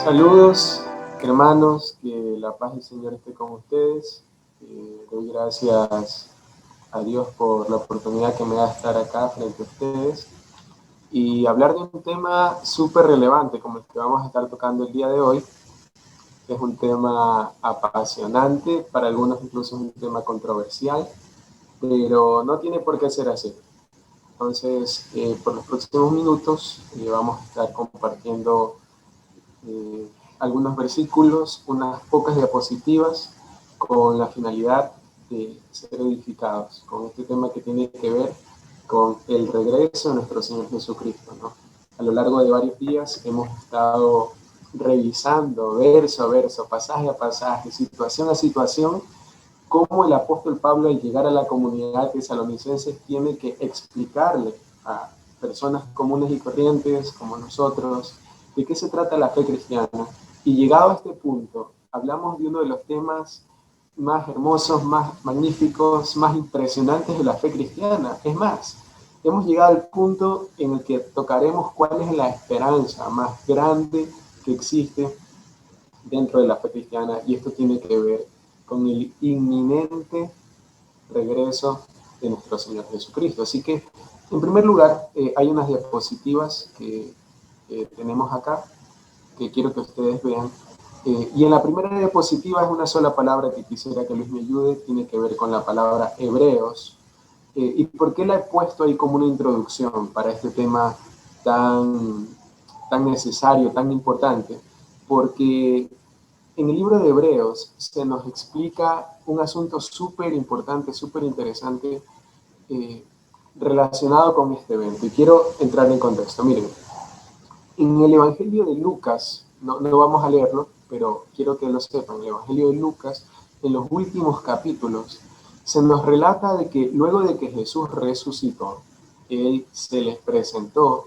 Saludos, hermanos, que la paz del Señor esté con ustedes. Doy gracias a Dios por la oportunidad que me da de estar acá frente a ustedes y hablar de un tema súper relevante como el que vamos a estar tocando el día de hoy. Es un tema apasionante, para algunos incluso es un tema controversial, pero no tiene por qué ser así. Entonces, por los próximos minutos vamos a estar compartiendo algunos versículos, unas pocas diapositivas, con la finalidad de ser edificados con este tema que tiene que ver con el regreso de nuestro Señor Jesucristo, ¿no? A lo largo de varios días hemos estado revisando verso a verso, pasaje a pasaje, situación a situación, cómo el apóstol Pablo, al llegar a la comunidad tesalonicense, tiene que explicarle a personas comunes y corrientes como nosotros de qué se trata la fe cristiana. Y llegado a este punto, hablamos de uno de los temas más hermosos, más magníficos, más impresionantes de la fe cristiana. Es más, hemos llegado al punto en el que tocaremos cuál es la esperanza más grande que existe dentro de la fe cristiana, y esto tiene que ver con el inminente regreso de nuestro Señor Jesucristo. Así que, en primer lugar, hay unas diapositivas que tenemos acá, que quiero que ustedes vean. Y en la primera diapositiva es una sola palabra que quisiera que Luis me ayude, tiene que ver con la palabra Hebreos. ¿Y por qué la he puesto ahí como una introducción para este tema tan, tan necesario, tan importante? Porque en el libro de Hebreos se nos explica un asunto súper importante, súper interesante, eh, relacionado con este evento. Y quiero entrar en contexto. Miren, en el Evangelio de Lucas, no vamos a leerlo, pero quiero que lo sepan, el Evangelio de Lucas, en los últimos capítulos, se nos relata de que luego de que Jesús resucitó, Él se les presentó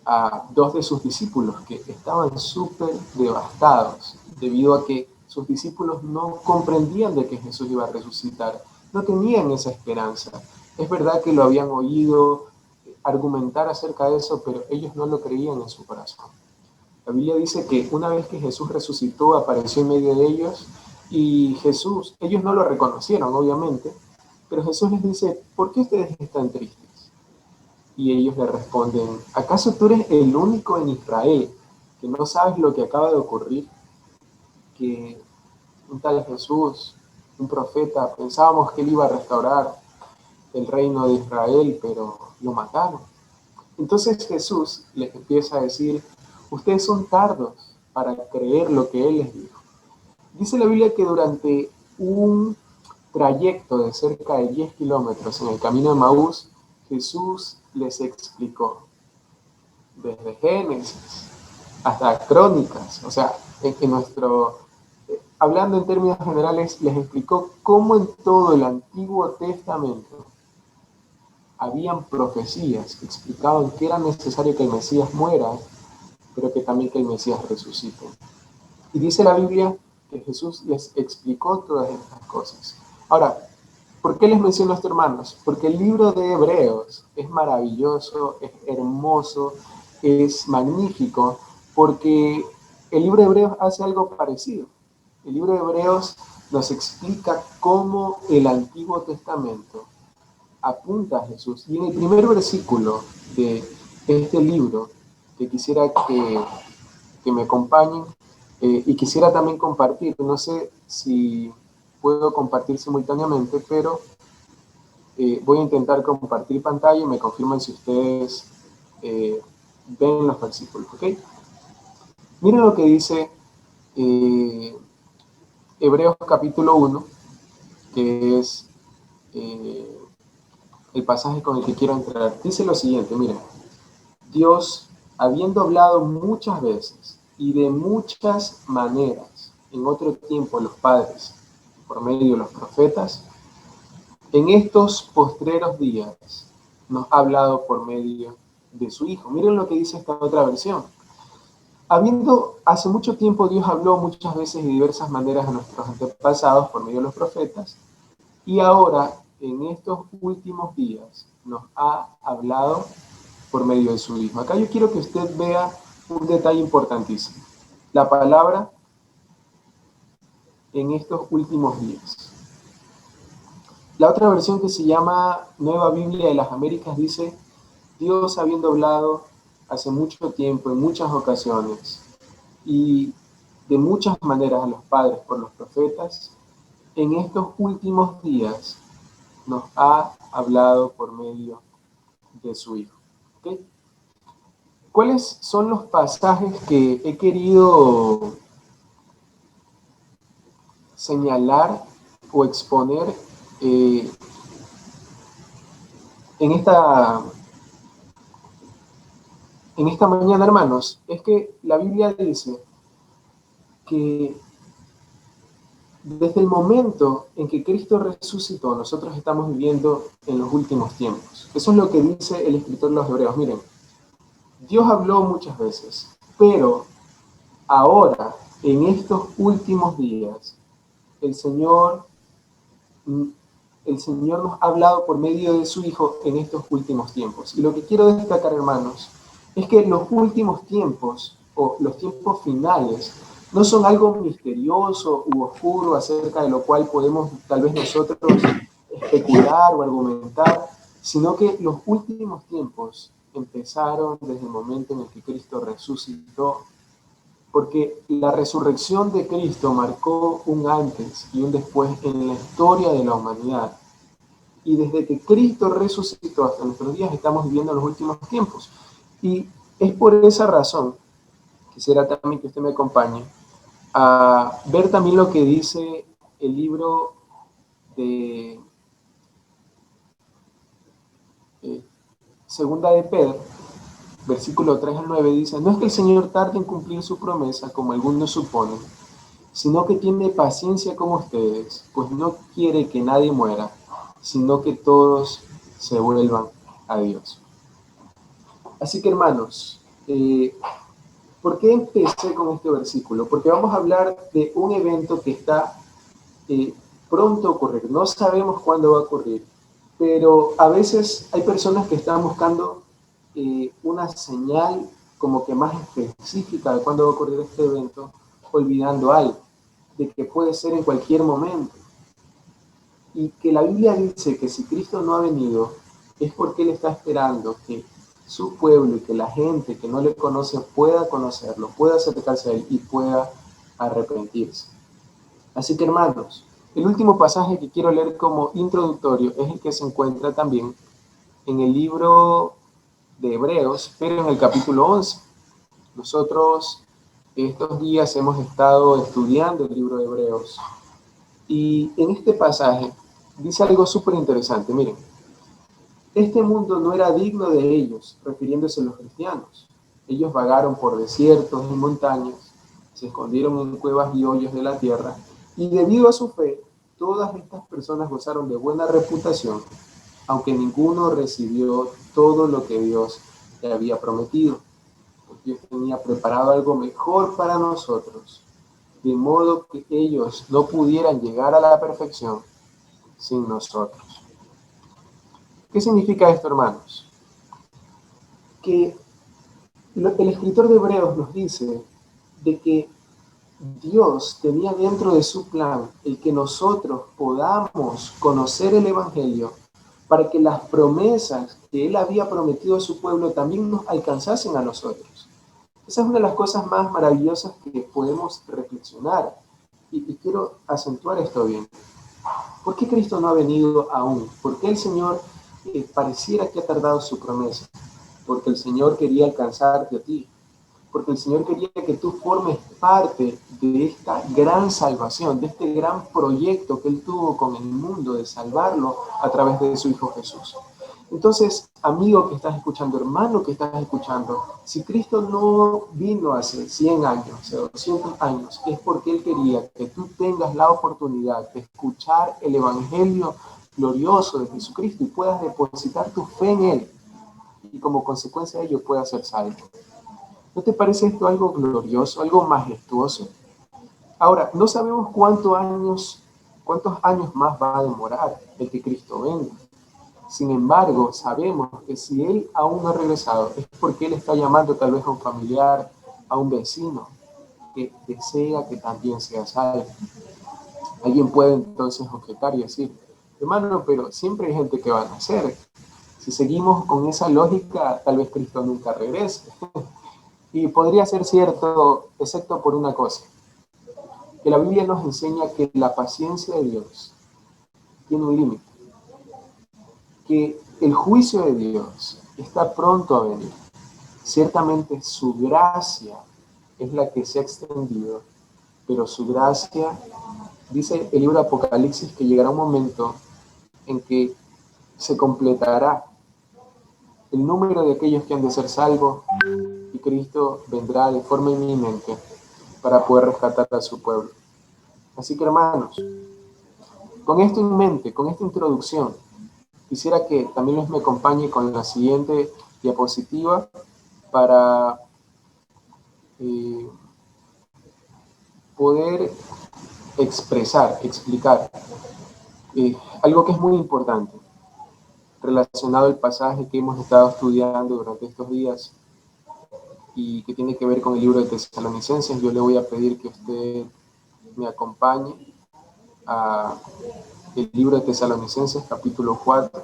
a dos de sus discípulos que estaban súper devastados debido a que sus discípulos no comprendían de que Jesús iba a resucitar, no tenían esa esperanza. Es verdad que lo habían oído argumentar acerca de eso, pero ellos no lo creían en su corazón. La Biblia dice que una vez que Jesús resucitó, apareció en medio de ellos y Jesús, ellos no lo reconocieron, obviamente, pero Jesús les dice, ¿por qué ustedes están tristes? Y ellos le responden, ¿acaso tú eres el único en Israel que no sabes lo que acaba de ocurrir? Que un tal Jesús, un profeta, pensábamos que él iba a restaurar el reino de Israel, pero lo mataron. Entonces Jesús les empieza a decir, ustedes son tardos para creer lo que Él les dijo. Dice la Biblia que durante un trayecto de cerca de 10 kilómetros en el camino de Maús, Jesús les explicó, desde Génesis hasta Crónicas, o sea, en nuestro, hablando en términos generales, les explicó cómo en todo el Antiguo Testamento habían profecías que explicaban que era necesario que el Mesías muera, pero que también que el Mesías resucite. Y dice la Biblia que Jesús les explicó todas estas cosas. Ahora, ¿por qué les menciono esto, hermanos? Porque el libro de Hebreos es maravilloso, es hermoso, es magnífico, porque el libro de Hebreos hace algo parecido. El libro de Hebreos nos explica cómo el Antiguo Testamento apunta a Jesús. Y en el primer versículo de este libro, que quisiera que me acompañen, y quisiera también compartir, no sé si puedo compartir simultáneamente, pero voy a intentar compartir pantalla y me confirman si ustedes ven los versículos, ¿ok? Miren lo que dice eh, Hebreos capítulo 1, que es eh, el pasaje con el que quiero entrar. Dice lo siguiente, miren, Dios, habiendo hablado muchas veces y de muchas maneras en otro tiempo los padres, por medio de los profetas, en estos postreros días nos ha hablado por medio de su Hijo. Miren lo que dice esta otra versión. Habiendo hace mucho tiempo Dios habló muchas veces y de diversas maneras a nuestros antepasados por medio de los profetas, y ahora en estos últimos días nos ha hablado por medio de su Hijo. Acá yo quiero que usted vea un detalle importantísimo. la palabra en estos últimos días. La otra versión, que se llama Nueva Biblia de las Américas, dice: Dios, habiendo hablado hace mucho tiempo, en muchas ocasiones y de muchas maneras a los padres por los profetas, en estos últimos días nos ha hablado por medio de su Hijo. ¿Okay? ¿Cuáles son los pasajes que he querido señalar o exponer en esta mañana, hermanos? Es que la Biblia dice que desde el momento en que Cristo resucitó, nosotros estamos viviendo en los últimos tiempos. Eso es lo que dice el escritor de los Hebreos. Miren, Dios habló muchas veces, pero ahora, en estos últimos días, el Señor nos ha hablado por medio de su Hijo en estos últimos tiempos. Y lo que quiero destacar, hermanos, es que los últimos tiempos, o los tiempos finales, no son algo misterioso u oscuro acerca de lo cual podemos tal vez nosotros especular o argumentar, sino que los últimos tiempos empezaron desde el momento en el que Cristo resucitó, porque la resurrección de Cristo marcó un antes y un después en la historia de la humanidad. Y desde que Cristo resucitó hasta nuestros días estamos viviendo los últimos tiempos. Y es por esa razón, quisiera también que usted me acompañe a ver también lo que dice el libro de Segunda de Pedro, versículo 3 al 9, dice: no es que el Señor tarde en cumplir su promesa, como algunos suponen, sino que tiene paciencia con ustedes, pues no quiere que nadie muera, sino que todos se vuelvan a Dios. Así que, hermanos, ¿por qué empecé con este versículo? Porque vamos a hablar de un evento que está pronto a ocurrir. No sabemos cuándo va a ocurrir, pero a veces hay personas que están buscando una señal como que más específica de cuándo va a ocurrir este evento, olvidando algo, de que puede ser en cualquier momento. Y que la Biblia dice que si Cristo no ha venido, es porque Él está esperando que su pueblo y que la gente que no le conoce pueda conocerlo, pueda acercarse a Él y pueda arrepentirse. Así que, hermanos, el último pasaje que quiero leer como introductorio es el que se encuentra también en el libro de Hebreos, pero en el capítulo 11. Nosotros estos días hemos estado estudiando el libro de Hebreos y en este pasaje dice algo súper interesante. Miren, este mundo no era digno de ellos, refiriéndose a los cristianos. Ellos vagaron por desiertos y montañas, se escondieron en cuevas y hoyos de la tierra, y debido a su fe, todas estas personas gozaron de buena reputación, aunque ninguno recibió todo lo que Dios le había prometido. Porque Dios tenía preparado algo mejor para nosotros, de modo que ellos no pudieran llegar a la perfección sin nosotros. ¿Qué significa esto, hermanos? Que el escritor de Hebreos nos dice de que Dios tenía dentro de su plan el que nosotros podamos conocer el Evangelio para que las promesas que Él había prometido a su pueblo también nos alcanzasen a nosotros. Esa es una de las cosas más maravillosas que podemos reflexionar. Y quiero acentuar esto bien. ¿Por qué Cristo no ha venido aún? ¿Por qué el Señor pareciera que ha tardado su promesa? Porque el Señor quería alcanzarte a ti. Porque el Señor quería que tú formes parte de esta gran salvación, de este gran proyecto que Él tuvo con el mundo de salvarlo a través de su Hijo Jesús. Entonces, amigo que estás escuchando, hermano que estás escuchando, si Cristo no vino hace 100 años, hace 200 años, es porque Él quería que tú tengas la oportunidad de escuchar el Evangelio glorioso de Jesucristo y puedas depositar tu fe en Él y como consecuencia de ello puedas ser salvo. ¿No te parece esto algo glorioso, algo majestuoso? Ahora, no sabemos cuántos años más va a demorar el que Cristo venga. Sin embargo, sabemos que si Él aún no ha regresado, es porque Él está llamando tal vez a un familiar, a un vecino, que desea que también sea salvo. Alguien puede entonces objetar y decir, hermano, pero siempre hay gente que va a nacer. Si seguimos con esa lógica, tal vez Cristo nunca regrese. Y podría ser cierto, excepto por una cosa, que la Biblia nos enseña que la paciencia de Dios tiene un límite, que el juicio de Dios está pronto a venir. Ciertamente su gracia es la que se ha extendido, pero su gracia, dice el libro de Apocalipsis, que llegará un momento en que se completará el número de aquellos que han de ser salvos y Cristo vendrá de forma inminente para poder rescatar a su pueblo. Así que, hermanos, con esto en mente, con esta introducción, quisiera que también les me acompañe con la siguiente diapositiva para poder explicar algo que es muy importante relacionado al pasaje que hemos estado estudiando durante estos días y que tiene que ver con el libro de Tesalonicenses. Yo le voy a pedir que usted me acompañe a el libro de Tesalonicenses, capítulo 4,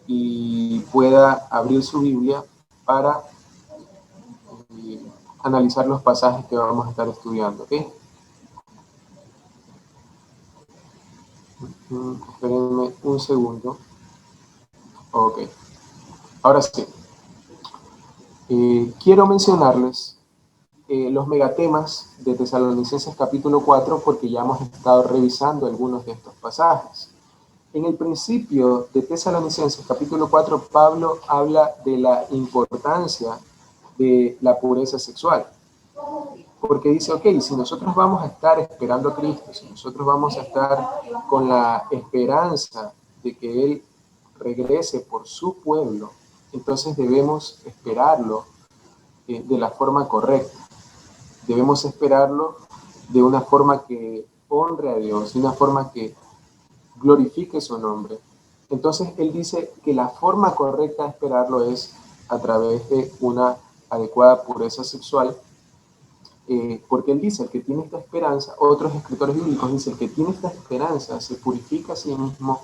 y pueda abrir su Biblia para analizar los pasajes que vamos a estar estudiando, ¿ok? Espérenme un segundo. Ok, ahora sí. Quiero mencionarles los megatemas de Tesalonicenses capítulo 4 porque ya hemos estado revisando algunos de estos pasajes. En el principio de Tesalonicenses capítulo 4, Pablo habla de la importancia de la pureza sexual. Porque dice, ok, si nosotros vamos a estar esperando a Cristo, si nosotros vamos a estar con la esperanza de que Él regrese por su pueblo, entonces debemos esperarlo de la forma correcta. Debemos esperarlo de una forma que honre a Dios, de una forma que glorifique su nombre. Entonces Él dice que la forma correcta de esperarlo es a través de una adecuada pureza sexual, porque Él dice, el que tiene esta esperanza, otros escritores bíblicos dicen, el que tiene esta esperanza se purifica a sí mismo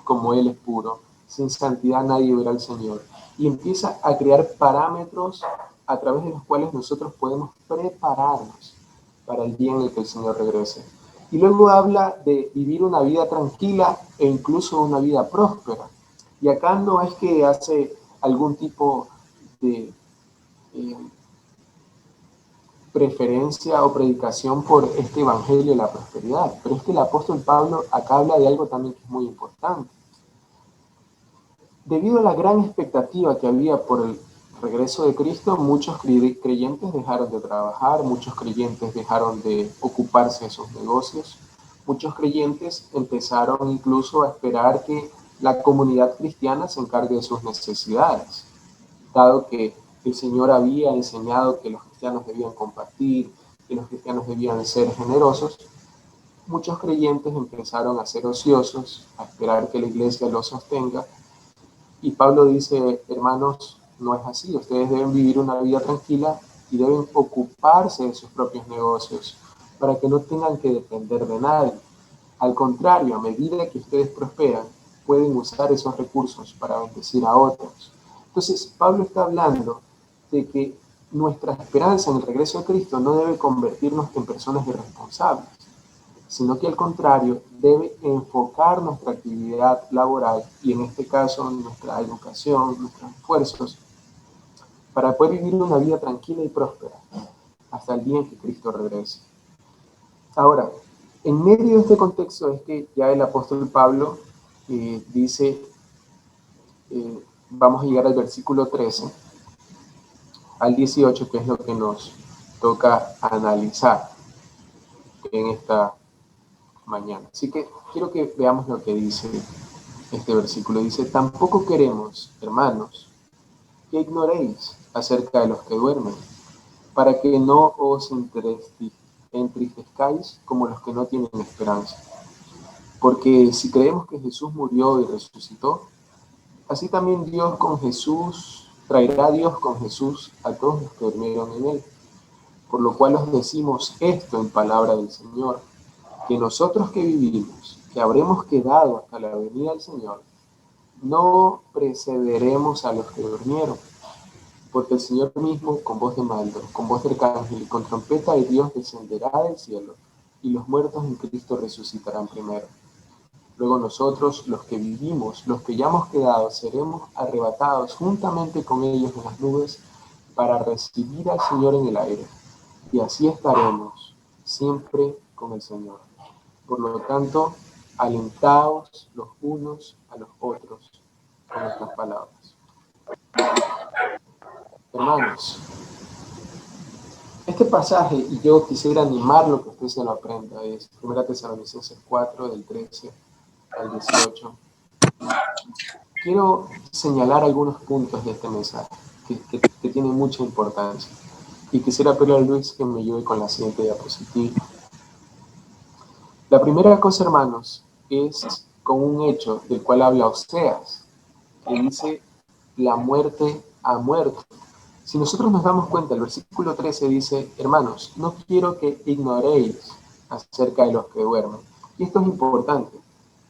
como Él es puro. Sin santidad nadie verá al Señor. Y empieza a crear parámetros a través de los cuales nosotros podemos prepararnos para el día en el que el Señor regrese. Y luego habla de vivir una vida tranquila e incluso una vida próspera. Y acá no es que hace algún tipo de preferencia o predicación por este evangelio de la prosperidad, pero es que el apóstol Pablo acá habla de algo también que es muy importante. Debido a la gran expectativa que había por el regreso de Cristo, muchos creyentes dejaron de trabajar, muchos creyentes dejaron de ocuparse de sus negocios, muchos creyentes empezaron incluso a esperar que la comunidad cristiana se encargue de sus necesidades, dado que el Señor había enseñado que los cristianos debían compartir, que los cristianos debían ser generosos. Muchos creyentes empezaron a ser ociosos, a esperar que la iglesia los sostenga. Y Pablo dice, hermanos, no es así. Ustedes deben vivir una vida tranquila y deben ocuparse de sus propios negocios para que no tengan que depender de nadie. Al contrario, a medida que ustedes prosperan, pueden usar esos recursos para bendecir a otros. Entonces, Pablo está hablando de que nuestra esperanza en el regreso de Cristo no debe convertirnos en personas irresponsables, sino que al contrario, debe enfocar nuestra actividad laboral y en este caso nuestra educación, nuestros esfuerzos, para poder vivir una vida tranquila y próspera hasta el día en que Cristo regrese. Ahora, en medio de este contexto es que ya el apóstol Pablo dice, vamos a llegar al versículo 13 al 18, que es lo que nos toca analizar en esta mañana. Así que quiero que veamos lo que dice este versículo. Dice, tampoco queremos, hermanos, que ignoréis acerca de los que duermen, para que no os entristezcáis como los que no tienen esperanza. Porque si creemos que Jesús murió y resucitó, así también traerá Dios con Jesús a todos los que durmieron en él. por lo cual os decimos esto en palabra del Señor, que nosotros que vivimos, que habremos quedado hasta la venida del Señor, no precederemos a los que durmieron, porque el Señor mismo, con voz de mando, con voz de arcángel y con trompeta de Dios descenderá del cielo, y los muertos en Cristo resucitarán primero. Luego nosotros, los que vivimos, los que ya hemos quedado, seremos arrebatados juntamente con ellos en las nubes para recibir al Señor en el aire. Y así estaremos siempre con el Señor. Por lo tanto, alentaos los unos a los otros con estas palabras. Hermanos, este pasaje, y yo quisiera animarlo que usted se lo aprenda, es 1 Tesalonicenses 4, del 13 al 18. Quiero señalar algunos puntos de este mensaje que tienen mucha importancia. Y quisiera pedirle a Luis que me ayude con la siguiente diapositiva. La primera cosa, hermanos, es con un hecho del cual habla Oseas, que dice, la muerte ha muerto. Si nosotros nos damos cuenta, el versículo 13 dice, hermanos, no quiero que ignoréis acerca de los que duermen. Y esto es importante,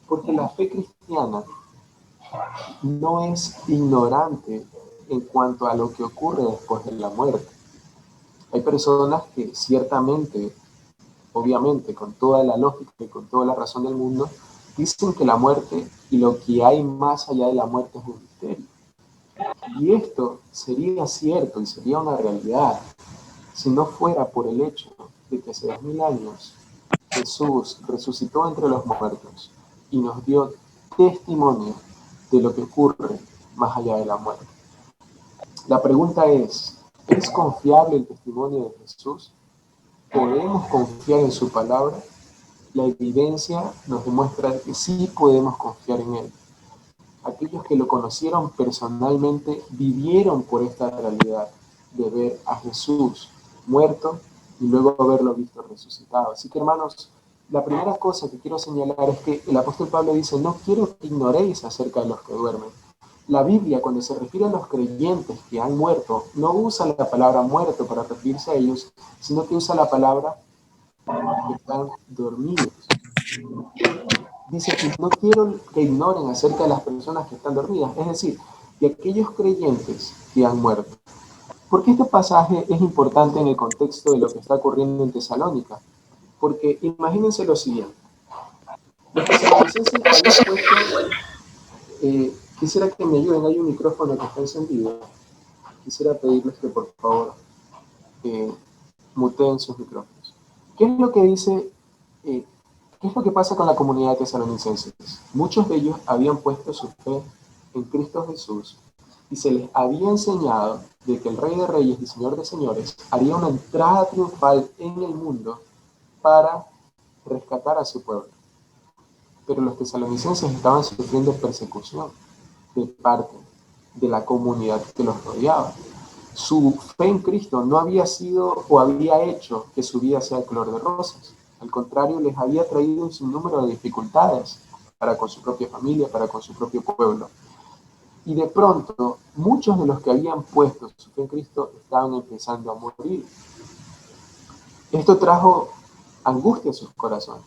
porque la fe cristiana no es ignorante en cuanto a lo que ocurre después de la muerte. Hay personas que ciertamente, obviamente, con toda la lógica y con toda la razón del mundo, dicen que la muerte y lo que hay más allá de la muerte es un misterio. Y esto sería cierto y sería una realidad si no fuera por el hecho de que hace 2000 años Jesús resucitó entre los muertos y nos dio testimonio de lo que ocurre más allá de la muerte. La pregunta ¿es confiable el testimonio de Jesús? ¿Podemos confiar en su palabra? La evidencia nos demuestra que sí podemos confiar en él. Aquellos que lo conocieron personalmente vivieron por esta realidad de ver a Jesús muerto y luego haberlo visto resucitado. Así que, hermanos, la primera cosa que quiero señalar es que el apóstol Pablo dice, no quiero que ignoréis acerca de los que duermen. La Biblia, cuando se refiere a los creyentes que han muerto, no usa la palabra muerto para referirse a ellos, sino que usa la palabra que están dormidos. Dice que no quiero que ignoren acerca de las personas que están dormidas, es decir, de aquellos creyentes que han muerto. ¿Por qué este pasaje es importante en el contexto de lo que está ocurriendo en Tesalónica? Porque imagínense lo siguiente. Los tesalonicenses habían puesto, quisiera que me ayuden, hay un micrófono que está encendido. Quisiera pedirles que por favor muteen sus micrófonos. ¿Qué es lo que dice ¿Qué es lo que pasa con la comunidad de tesalonicenses? Muchos de ellos habían puesto su fe en Cristo Jesús y se les había enseñado de que el Rey de Reyes y Señor de Señores haría una entrada triunfal en el mundo para rescatar a su pueblo. Pero los tesalonicenses estaban sufriendo persecución de parte de la comunidad que los rodeaba. Su fe en Cristo no había sido o había hecho que su vida sea color de rosas. Al contrario, les había traído un sinnúmero de dificultades para con su propia familia, para con su propio pueblo. Y de pronto, muchos de los que habían puesto su fe en Cristo estaban empezando a morir. Esto trajo angustia a sus corazones.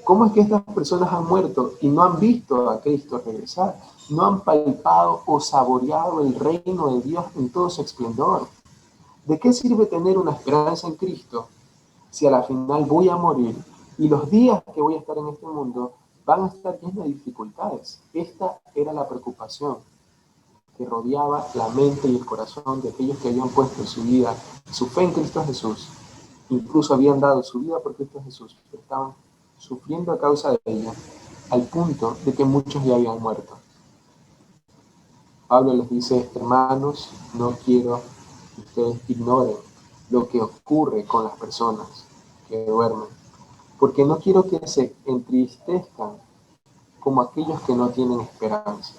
¿Cómo es que estas personas han muerto y no han visto a Cristo regresar? No han palpado o saboreado el reino de Dios en todo su esplendor. ¿De qué sirve tener una esperanza en Cristo si a la final voy a morir y los días que voy a estar en este mundo van a estar llenos de dificultades? Esta era la preocupación que rodeaba la mente y el corazón de aquellos que habían puesto su vida, su fe en Cristo Jesús, incluso habían dado su vida por Cristo Jesús, pero estaban sufriendo a causa de ella, al punto de que muchos ya habían muerto. Pablo les dice, hermanos, no quiero que ustedes ignoren lo que ocurre con las personas que duermen, porque no quiero que se entristezcan como aquellos que no tienen esperanza.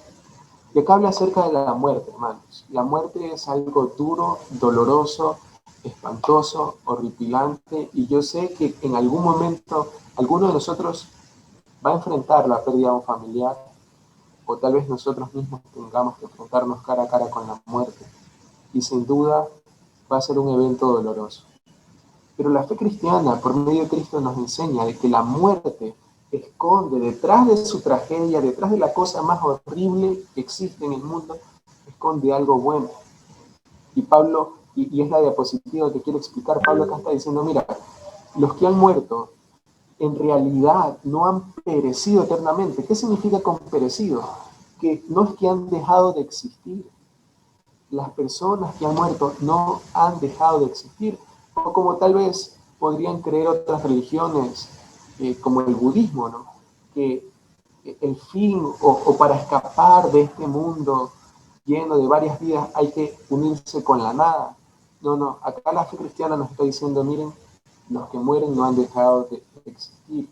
Y acá habla acerca de la muerte, hermanos. La muerte es algo duro, doloroso, espantoso, horripilante, y yo sé que en algún momento alguno de nosotros va a enfrentar la pérdida de un familiar, o tal vez nosotros mismos tengamos que enfrentarnos cara a cara con la muerte. Y sin duda va a ser un evento doloroso. Pero la fe cristiana, por medio de Cristo, nos enseña de que la muerte esconde detrás de su tragedia, detrás de la cosa más horrible que existe en el mundo, esconde algo bueno. Y Pablo, y es la diapositiva que quiero explicar, Pablo acá está diciendo, mira, los que han muerto en realidad no han perecido eternamente. ¿Qué significa con perecido? Que no es que han dejado de existir. Las personas que han muerto no han dejado de existir, o como tal vez podrían creer otras religiones, como el budismo, ¿no? Que el fin o para escapar de este mundo lleno de varias vidas hay que unirse con la nada. No, no, acá la fe cristiana nos está diciendo, miren, los que mueren no han dejado de existir.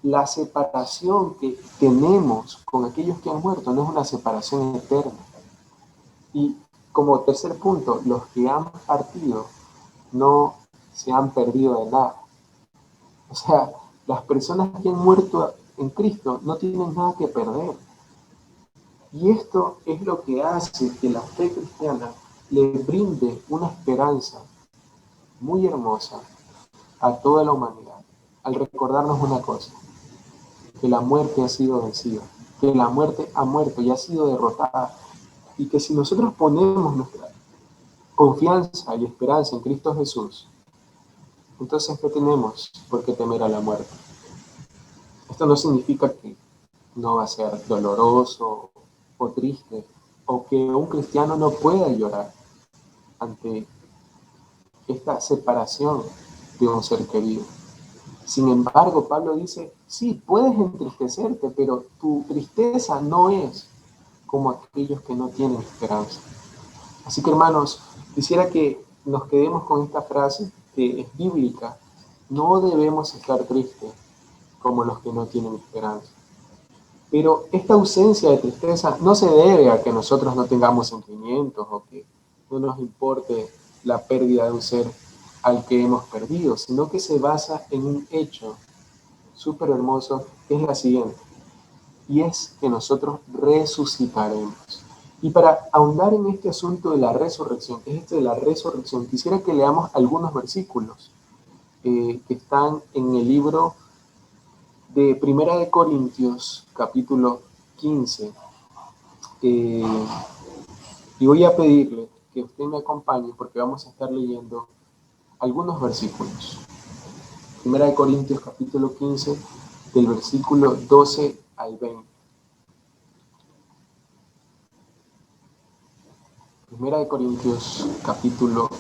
La separación que tenemos con aquellos que han muerto no es una separación eterna. Y como tercer punto, los que han partido no se han perdido de nada. O sea, las personas que han muerto en Cristo no tienen nada que perder. Y esto es lo que hace que la fe cristiana le brinde una esperanza muy hermosa a toda la humanidad, al recordarnos una cosa, que la muerte ha sido vencida, que la muerte ha muerto y ha sido derrotada, y que si nosotros ponemos nuestra confianza y esperanza en Cristo Jesús, entonces ¿qué tenemos por qué temer a la muerte? Esto no significa que no va a ser doloroso o triste, o que un cristiano no pueda llorar ante esta separación de un ser querido. Sin embargo, Pablo dice, sí, puedes entristecerte, pero tu tristeza no es como aquellos que no tienen esperanza. Así que, hermanos, quisiera que nos quedemos con esta frase que es bíblica. No debemos estar tristes como los que no tienen esperanza. Pero esta ausencia de tristeza no se debe a que nosotros no tengamos sentimientos o que no nos importe la pérdida de un ser al que hemos perdido, sino que se basa en un hecho súper hermoso, que es la siguiente, y es que nosotros resucitaremos. Y para ahondar en este asunto de la resurrección, que es este de la resurrección, quisiera que leamos algunos versículos que están en el libro de Primera de Corintios, capítulo 15. Y voy a pedirle que usted me acompañe porque vamos a estar leyendo algunos versículos. Primera de Corintios, capítulo 15, del versículo 12 al 20. Primera de Corintios, capítulo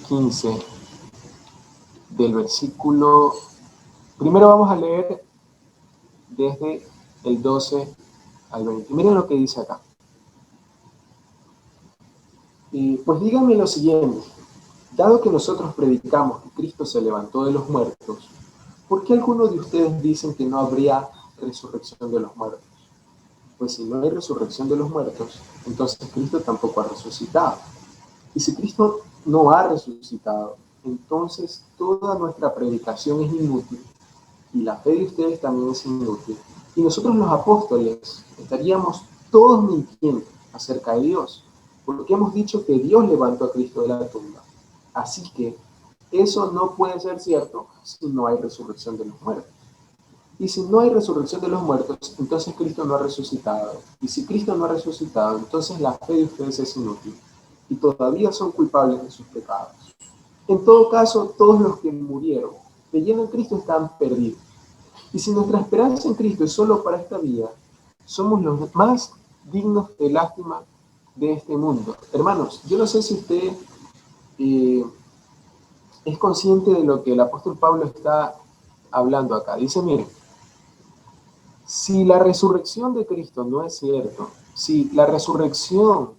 15, del versículo... Primero vamos a leer desde el 12 al 20. Miren lo que dice acá. Pues díganme lo siguiente, dado que nosotros predicamos que Cristo se levantó de los muertos, ¿por qué algunos de ustedes dicen que no habría resurrección de los muertos? Pues si no hay resurrección de los muertos, entonces Cristo tampoco ha resucitado. Y si Cristo no ha resucitado, entonces toda nuestra predicación es inútil y la fe de ustedes también es inútil. Y nosotros los apóstoles estaríamos todos mintiendo acerca de Dios, porque hemos dicho que Dios levantó a Cristo de la tumba. Así que eso no puede ser cierto si no hay resurrección de los muertos. Y si no hay resurrección de los muertos, entonces Cristo no ha resucitado. Y si Cristo no ha resucitado, entonces la fe de ustedes es inútil. Y todavía son culpables de sus pecados. En todo caso, todos los que murieron creyendo en Cristo están perdidos. Y si nuestra esperanza en Cristo es solo para esta vida, somos los más dignos de lástima de este mundo. Hermanos, yo no sé si usted es consciente de lo que el apóstol Pablo está hablando acá. Dice, miren, si la resurrección de Cristo no es cierto, si la resurrección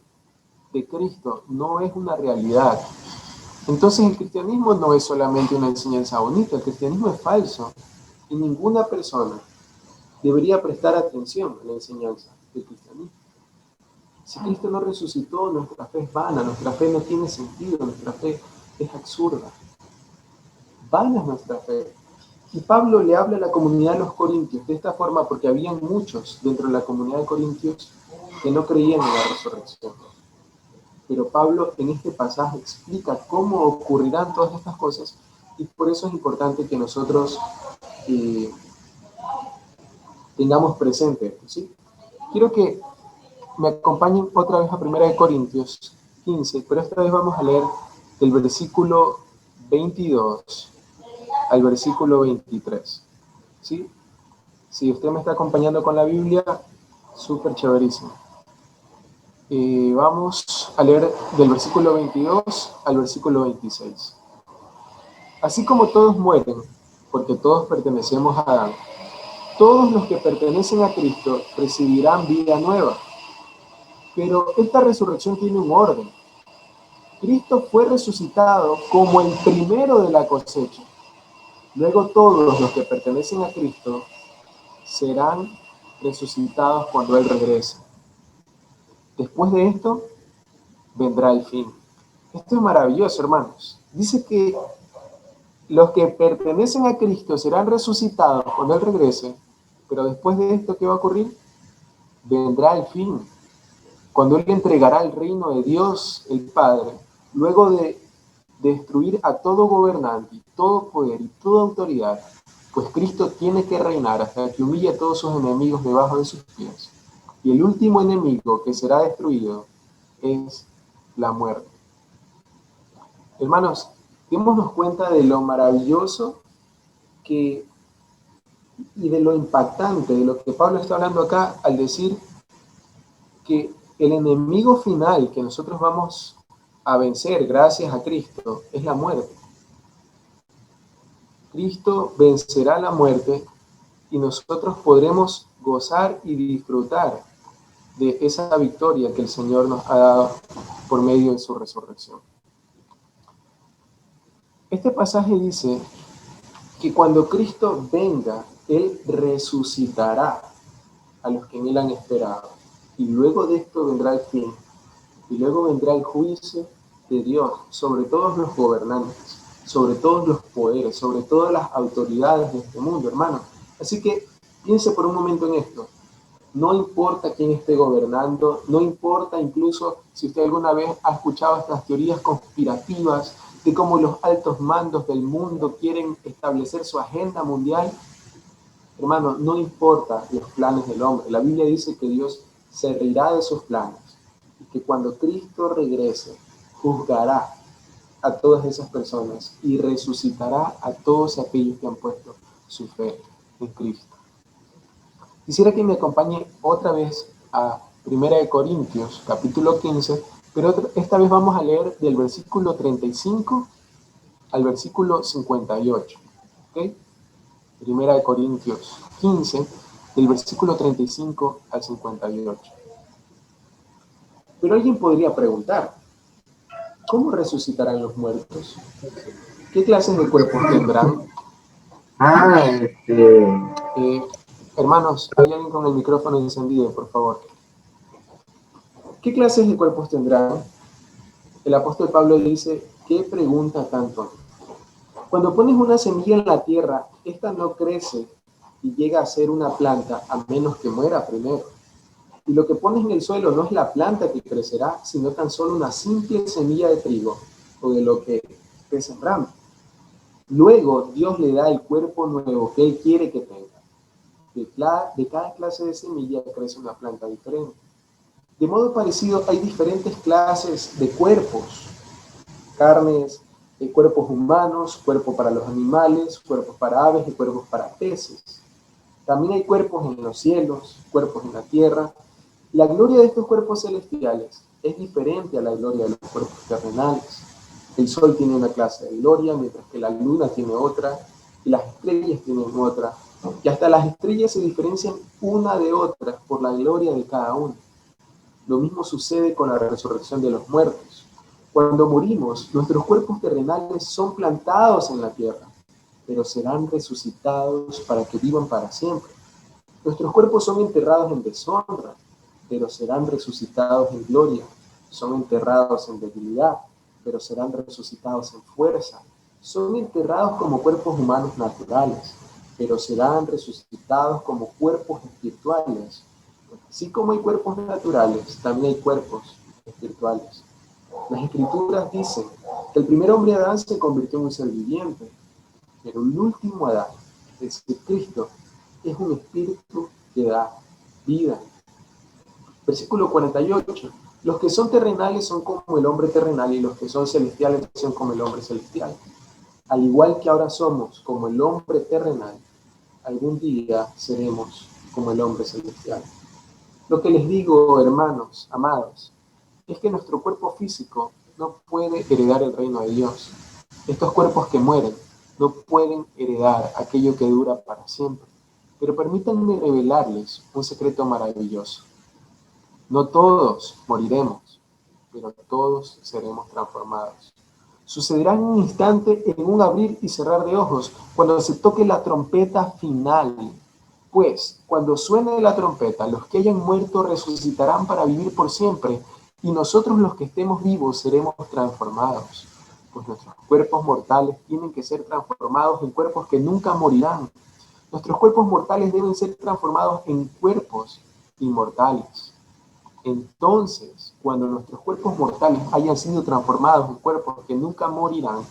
de Cristo no es una realidad, entonces el cristianismo no es solamente una enseñanza bonita, el cristianismo es falso y ninguna persona debería prestar atención a la enseñanza del cristianismo. Si Cristo no resucitó, nuestra fe es vana, nuestra fe no tiene sentido, nuestra fe es absurda. Vana es nuestra fe. Y Pablo le habla a la comunidad de los Corintios de esta forma porque habían muchos dentro de la comunidad de Corintios que no creían en la resurrección. Pero Pablo en este pasaje explica cómo ocurrirán todas estas cosas Y por eso es importante que nosotros tengamos presente esto, ¿sí? Quiero que me acompañen otra vez a 1 Corintios 15, pero esta vez vamos a leer del versículo 22 al versículo 23, ¿sí? Si usted me está acompañando con la Biblia, súper chéverísimo. Vamos a leer del versículo 22 al versículo 26. Así como todos mueren, porque todos pertenecemos a Adán, todos los que pertenecen a Cristo recibirán vida nueva. Pero esta resurrección tiene un orden. Cristo fue resucitado como el primero de la cosecha. Luego todos los que pertenecen a Cristo serán resucitados cuando Él regrese. Después de esto, vendrá el fin. Esto es maravilloso, hermanos. Dice que los que pertenecen a Cristo serán resucitados cuando Él regrese, pero después de esto, ¿qué va a ocurrir? Vendrá el fin, cuando Él entregará el reino de Dios, el Padre, luego de destruir a todo gobernante, todo poder y toda autoridad, pues Cristo tiene que reinar hasta que humille a todos sus enemigos debajo de sus pies. Y el último enemigo que será destruido es la muerte. Hermanos, démonos cuenta de lo maravilloso y de lo impactante de lo que Pablo está hablando acá al decir que el enemigo final que nosotros vamos a vencer gracias a Cristo es la muerte. Cristo vencerá la muerte y nosotros podremos gozar y disfrutar de esa victoria que el Señor nos ha dado por medio de su resurrección. Este pasaje dice que cuando Cristo venga, Él resucitará a los que en Él han esperado. Y luego de esto vendrá el fin. Y luego vendrá el juicio de Dios sobre todos los gobernantes, sobre todos los poderes, sobre todas las autoridades de este mundo, hermano. Así que piense por un momento en esto. No importa quién esté gobernando, no importa incluso si usted alguna vez ha escuchado estas teorías conspirativas de cómo los altos mandos del mundo quieren establecer su agenda mundial. Hermano, no importa los planes del hombre. La Biblia dice que Dios se reirá de sus planes y que cuando Cristo regrese, juzgará a todas esas personas y resucitará a todos aquellos que han puesto su fe en Cristo. Quisiera que me acompañe otra vez a 1 Corintios, capítulo 15, pero esta vez vamos a leer del versículo 35 al versículo 58. ¿Ok? 1 Corintios 15, del versículo 35 al 58. Pero alguien podría preguntar, ¿cómo resucitarán los muertos? ¿Qué clases de cuerpos tendrán? Hermanos, ¿hay alguien con el micrófono encendido, por favor? ¿Qué clases de cuerpos tendrán? El apóstol Pablo dice, ¿qué pregunta tanto? Cuando pones una semilla en la tierra, esta no crece y llega a ser una planta a menos que muera primero. Y lo que pones en el suelo no es la planta que crecerá, sino tan solo una simple semilla de trigo o de lo que esté sembrando. Luego Dios le da el cuerpo nuevo que Él quiere que tenga. De cada clase de semilla crece una planta diferente. De modo parecido, hay diferentes clases de cuerpos, carnes, cuerpos humanos, cuerpos para los animales, cuerpos para aves y cuerpos para peces. También hay cuerpos en los cielos, cuerpos en la tierra. La gloria de estos cuerpos celestiales es diferente a la gloria de los cuerpos terrenales. El sol tiene una clase de gloria, mientras que la luna tiene otra, y las estrellas tienen otra. Y hasta las estrellas se diferencian una de otra por la gloria de cada una. Lo mismo sucede con la resurrección de los muertos. Cuando morimos, nuestros cuerpos terrenales son plantados en la tierra, pero serán resucitados para que vivan para siempre. Nuestros cuerpos son enterrados en deshonra, pero serán resucitados en gloria. Son enterrados en debilidad, pero serán resucitados en fuerza. Son enterrados como cuerpos humanos naturales, pero serán resucitados como cuerpos espirituales. Así como hay cuerpos naturales, también hay cuerpos espirituales. Las Escrituras dicen que el primer hombre Adán se convirtió en un ser viviente, Pero el último Adán, es decir, Cristo, es un espíritu que da vida. Versículo 48. Los que son terrenales son como el hombre terrenal y los que son celestiales son como el hombre celestial. Al igual que ahora somos como el hombre terrenal, algún día seremos como el hombre celestial. Lo que les digo, hermanos, amados, es que nuestro cuerpo físico no puede heredar el reino de Dios. Estos cuerpos que mueren no pueden heredar aquello que dura para siempre. Pero permítanme revelarles un secreto maravilloso. No todos moriremos, pero todos seremos transformados. Sucederá en un instante, en un abrir y cerrar de ojos, cuando se toque la trompeta final. Pues, cuando suene la trompeta, los que hayan muerto resucitarán para vivir por siempre, y nosotros los que estemos vivos seremos transformados. Pues nuestros cuerpos mortales tienen que ser transformados en cuerpos que nunca morirán. Nuestros cuerpos mortales deben ser transformados en cuerpos inmortales. Entonces, cuando nuestros cuerpos mortales hayan sido transformados en cuerpos que nunca morirán,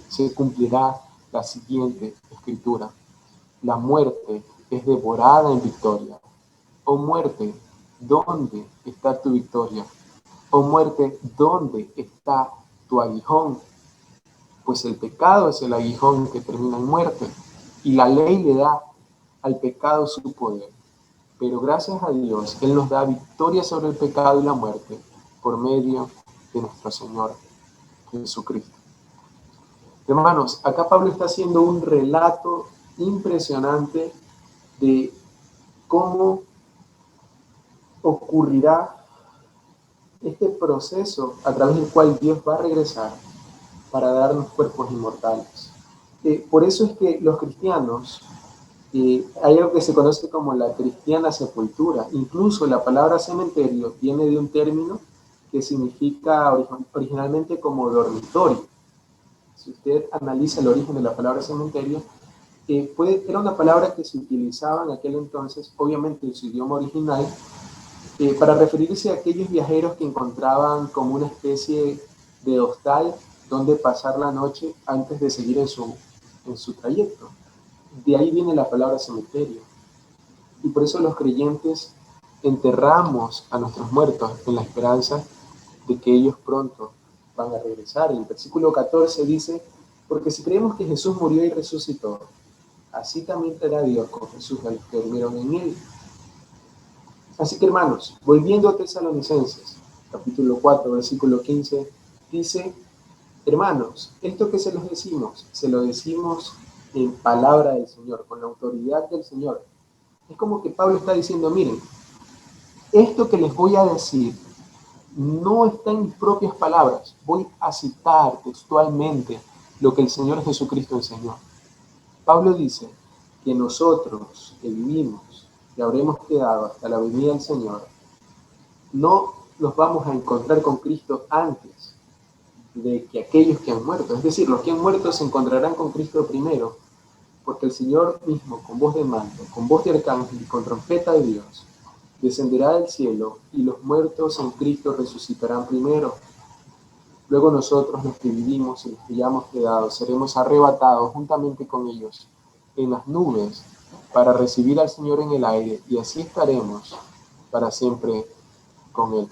se cumplirá la siguiente escritura. La muerte es devorada en victoria. Oh muerte, ¿dónde está tu victoria? Oh muerte, ¿dónde está tu aguijón? Pues el pecado es el aguijón que termina en muerte, y la ley le da al pecado su poder. Pero gracias a Dios, Él nos da victoria sobre el pecado y la muerte por medio de nuestro Señor Jesucristo. Hermanos, acá Pablo está haciendo un relato impresionante de cómo ocurrirá este proceso a través del cual Dios va a regresar para darnos cuerpos inmortales. Por eso es que los cristianos, hay algo que se conoce como la cristiana sepultura. Incluso la palabra cementerio viene de un término que significa originalmente como dormitorio. Si usted analiza el origen de la palabra cementerio, era una palabra que se utilizaba en aquel entonces, obviamente en su idioma original, para referirse a aquellos viajeros que encontraban como una especie de hostal donde pasar la noche antes de seguir en su trayecto. De ahí viene la palabra cementerio. Y por eso los creyentes enterramos a nuestros muertos en la esperanza de que ellos pronto van a regresar. El versículo 14 dice, porque si creemos que Jesús murió y resucitó, así también traerá Dios con Jesús a los que durmieron en él. Así que hermanos, volviendo a Tesalonicenses, capítulo 4, versículo 15, dice, hermanos, esto que se lo decimos en palabra del Señor, con la autoridad del Señor. Es como que Pablo está diciendo, miren, esto que les voy a decir no está en mis propias palabras, voy a citar textualmente lo que el Señor Jesucristo enseñó. Pablo dice que nosotros que vivimos y habremos quedado hasta la venida del Señor, no nos vamos a encontrar con Cristo antes de que aquellos que han muerto. Es decir, los que han muerto se encontrarán con Cristo primero, porque el Señor mismo, con voz de mando, con voz de arcángel y con trompeta de Dios, descenderá del cielo y los muertos en Cristo resucitarán primero. Luego nosotros, los que vivimos y los que ya hemos quedado, seremos arrebatados juntamente con ellos en las nubes para recibir al Señor en el aire y así estaremos para siempre con Él.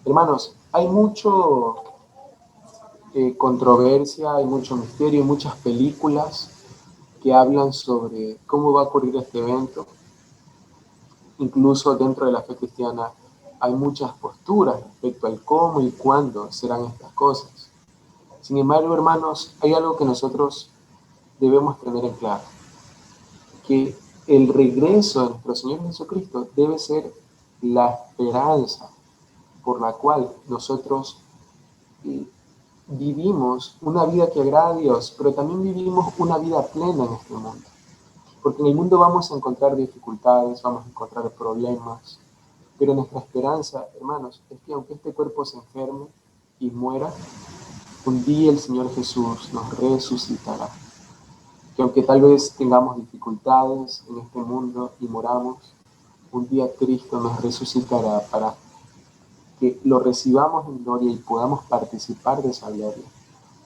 Hermanos, hay mucho controversia, hay mucho misterio, hay muchas películas que hablan sobre cómo va a ocurrir este evento. Incluso dentro de la fe cristiana hay muchas posturas respecto al cómo y cuándo serán estas cosas. Sin embargo, hermanos, hay algo que nosotros debemos tener en claro, que el regreso de nuestro Señor Jesucristo debe ser la esperanza por la cual nosotros vivimos una vida que agrada a Dios, pero también vivimos una vida plena en este mundo. Porque en el mundo vamos a encontrar dificultades, vamos a encontrar problemas, pero nuestra esperanza, hermanos, es que aunque este cuerpo se enferme y muera, un día el Señor Jesús nos resucitará. Que aunque tal vez tengamos dificultades en este mundo y moramos, un día Cristo nos resucitará para que lo recibamos en gloria y podamos participar de esa gloria.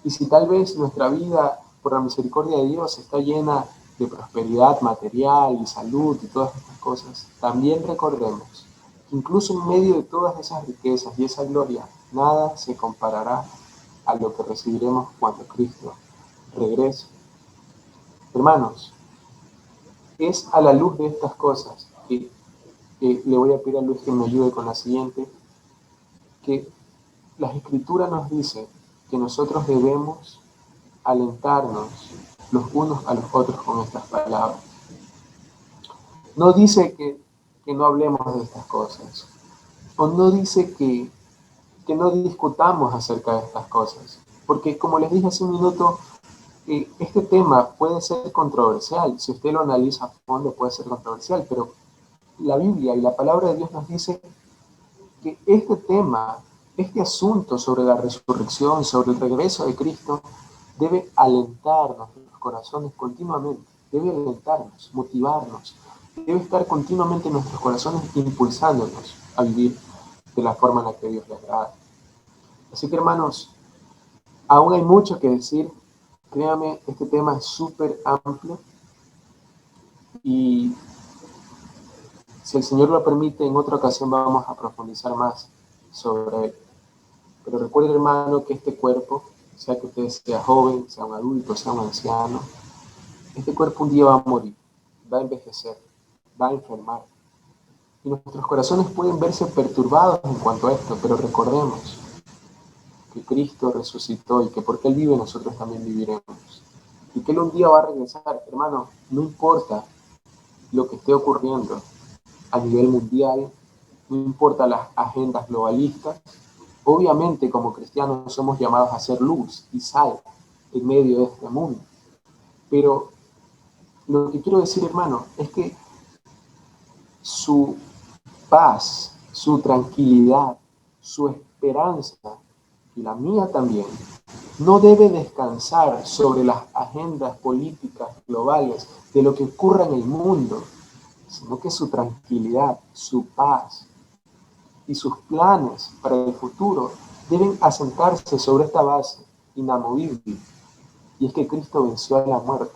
Y si tal vez nuestra vida por la misericordia de Dios, está llena de prosperidad material y salud y todas estas cosas, también recordemos que incluso en medio de todas esas riquezas y esa gloria, nada se comparará a lo que recibiremos cuando Cristo regrese. Hermanos, es a la luz de estas cosas que le voy a pedir a Luis que me ayude con la siguiente, que la Escritura nos dice que nosotros debemos alentarnos los unos a los otros con estas palabras. No dice que no hablemos de estas cosas, o no dice que no discutamos acerca de estas cosas, porque como les dije hace un minuto, este tema puede ser controversial, si usted lo analiza a fondo puede ser controversial, pero la Biblia y la palabra de Dios nos dice que este tema, este asunto sobre la resurrección, sobre el regreso de Cristo, debe alentarnos en los corazones continuamente, debe alentarnos, motivarnos, debe estar continuamente en nuestros corazones impulsándonos a vivir de la forma en la que Dios le agrada. Así que hermanos, aún hay mucho que decir, créame, este tema es súper amplio y si el Señor lo permite, en otra ocasión vamos a profundizar más sobre él. Pero recuerde, hermano, que este cuerpo, sea que usted sea joven, sea un adulto, sea un anciano, este cuerpo un día va a morir, va a envejecer, va a enfermar. Y nuestros corazones pueden verse perturbados en cuanto a esto, pero recordemos que Cristo resucitó y que porque Él vive nosotros también viviremos. Y que Él un día va a regresar, hermano, no importa lo que esté ocurriendo a nivel mundial, no importa las agendas globalistas, obviamente como cristianos somos llamados a ser luz y sal en medio de este mundo. Pero lo que quiero decir, hermano, es que su paz, su tranquilidad, su esperanza, y la mía también, no debe descansar sobre las agendas políticas globales de lo que ocurra en el mundo, sino que su tranquilidad, su paz y sus planes para el futuro deben asentarse sobre esta base inamovible, y es que Cristo venció a la muerte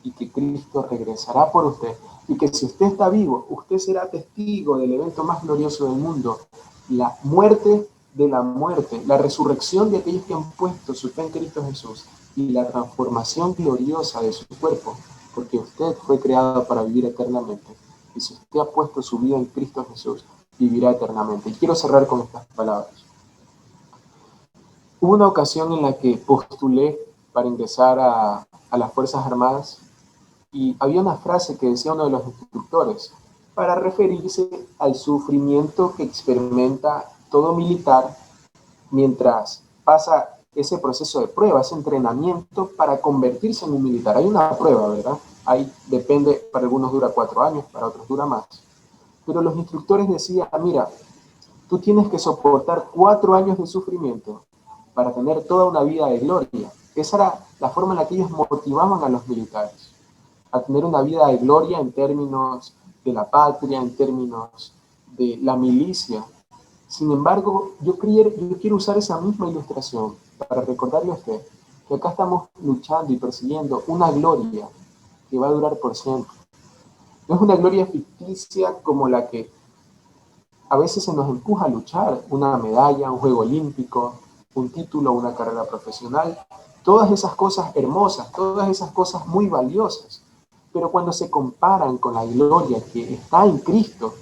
y que Cristo regresará por usted y que si usted está vivo, usted será testigo del evento más glorioso del mundo, la muerte de la muerte, la resurrección de aquellos que han puesto su fe en Cristo Jesús y la transformación gloriosa de su cuerpo, porque usted fue creado para vivir eternamente. Y si usted ha puesto su vida en Cristo Jesús, vivirá eternamente. Y quiero cerrar con estas palabras. Hubo una ocasión en la que postulé para ingresar a las Fuerzas Armadas y había una frase que decía uno de los instructores para referirse al sufrimiento que experimenta todo militar mientras pasa ese proceso de prueba, ese entrenamiento para convertirse en un militar. Hay una prueba, ¿verdad? Ahí depende, para algunos dura 4 años, para otros dura más. Pero los instructores decían, mira, tú tienes que soportar 4 años de sufrimiento para tener toda una vida de gloria. Esa era la forma en la que ellos motivaban a los militares a tener una vida de gloria en términos de la patria, en términos de la milicia. Sin embargo, yo quiero usar esa misma ilustración para recordarle a usted que acá estamos luchando y persiguiendo una gloria que va a durar por siempre. No es una gloria ficticia como la que a veces se nos empuja a luchar, una medalla, un juego olímpico, un título, una carrera profesional, todas esas cosas hermosas, todas esas cosas muy valiosas, pero cuando se comparan con la gloria que está en Cristo,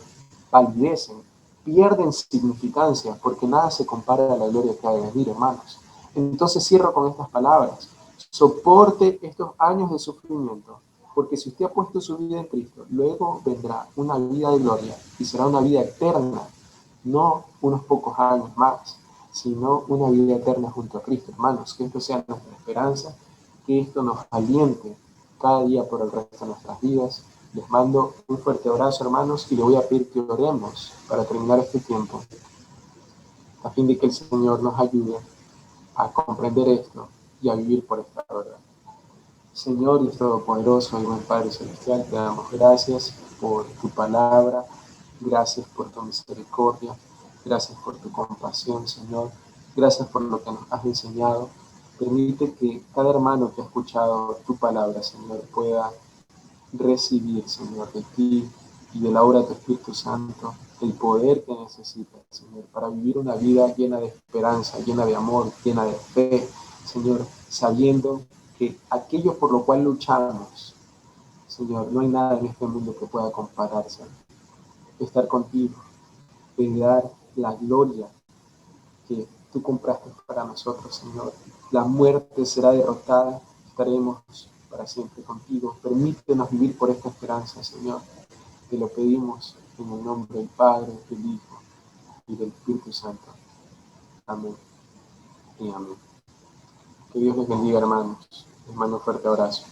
palidecen, pierden significancia, porque nada se compara a la gloria que ha de venir, hermanos. Entonces cierro con estas palabras. Soporte estos años de sufrimiento, porque si usted ha puesto su vida en Cristo, luego vendrá una vida de gloria y será una vida eterna, no unos pocos años más, sino una vida eterna junto a Cristo, hermanos. Que esto sea nuestra esperanza, que esto nos aliente cada día por el resto de nuestras vidas. Les mando un fuerte abrazo, hermanos, y les voy a pedir que oremos para terminar este tiempo, a fin de que el Señor nos ayude a comprender esto y a vivir por esta verdad. Señor Dios Todopoderoso y buen Padre Celestial, te damos gracias por tu palabra, gracias por tu misericordia, gracias por tu compasión, Señor, gracias por lo que nos has enseñado. Permite que cada hermano que ha escuchado tu palabra, Señor, pueda recibir, Señor, de ti y de la obra de tu Espíritu Santo, el poder que necesita, Señor, para vivir una vida llena de esperanza, llena de amor, llena de fe, Señor, sabiendo que aquello por lo cual luchamos, Señor, no hay nada en este mundo que pueda compararse. Estar contigo, de dar la gloria que tú compraste para nosotros, Señor. La muerte será derrotada, estaremos para siempre contigo. Permítenos vivir por esta esperanza, Señor. Te lo pedimos en el nombre del Padre, del Hijo y del Espíritu Santo. Amén y amén. Que Dios les bendiga, hermanos. Les mando un fuerte abrazo.